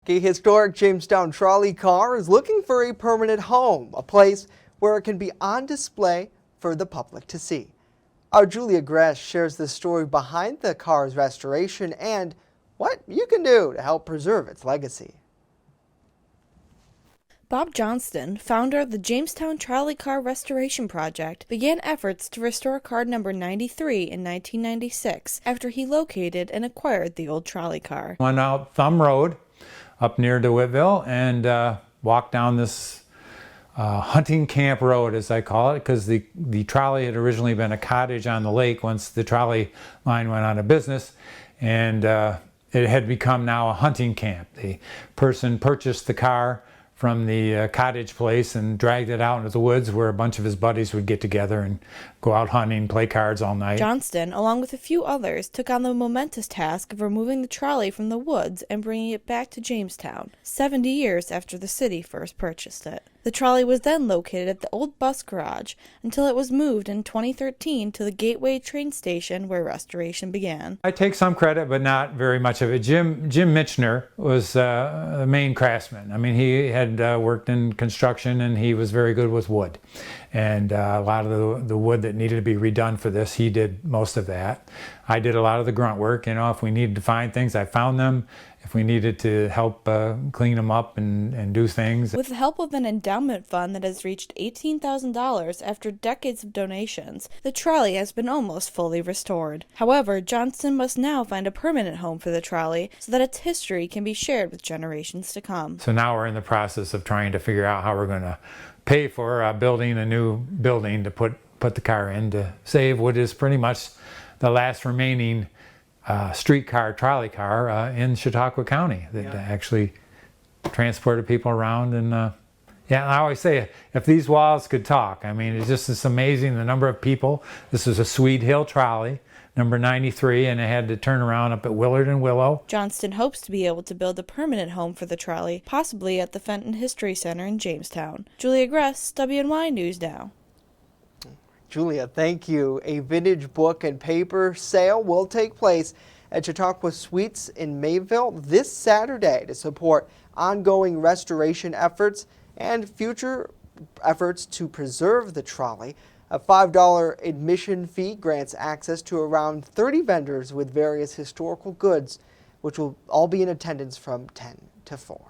The historic Jamestown trolley car is looking for a permanent home, a place where it can be on display for the public to see. Our Julia Gress shares the story behind the car's restoration and what you can do to help preserve its legacy. Bob Johnston, founder of the Jamestown Trolley Car Restoration Project, began efforts to restore car number 93 in 1996 after he located and acquired the old trolley car. Went out Thumb Road up near DeWittville and walked down this hunting camp road, as I call it, because the trolley had originally been a cottage on the lake once the trolley line went out of business, and it had become now a hunting camp. The person purchased the car from the cottage place and dragged it out into the woods where a bunch of his buddies would get together and go out hunting, play cards all night. Johnston, along with a few others, took on the momentous task of removing the trolley from the woods and bringing it back to Jamestown, 70 years after the city first purchased it. The trolley was then located at the old bus garage until it was moved in 2013 to the Gateway train station where restoration began. I take some credit, but not very much of it. Jim Michener was the main craftsman. I mean, he had worked in construction and he was very good with wood. And a lot of the wood that needed to be redone for this, he did most of that. I did a lot of the grunt work. You know, if we needed to find things, I found them. If we needed to help clean them up and do things. With the help of an endowment fund that has reached $18,000 after decades of donations, the trolley has been almost fully restored. However, Johnston must now find a permanent home for the trolley so that its history can be shared with generations to come. So now we're in the process of trying to figure out how we're going to pay for building a new building to put the car in to save what is pretty much the last remaining streetcar trolley car in Chautauqua County that actually transported people around. And yeah, I always say, if these walls could talk, I mean, it's just amazing the number of people. This is a Swede Hill trolley, number 93, and it had to turn around up at Willard and Willow. Johnston hopes to be able to build a permanent home for the trolley, possibly at the Fenton History Center in Jamestown. Julia Gress, WNY News Now. Julia, thank you. A vintage book and paper sale will take place at Chautauqua Suites in Mayville this Saturday to support ongoing restoration efforts and future efforts to preserve the trolley. A $5 admission fee grants access to around 30 vendors with various historical goods, which will all be in attendance from 10 to 4.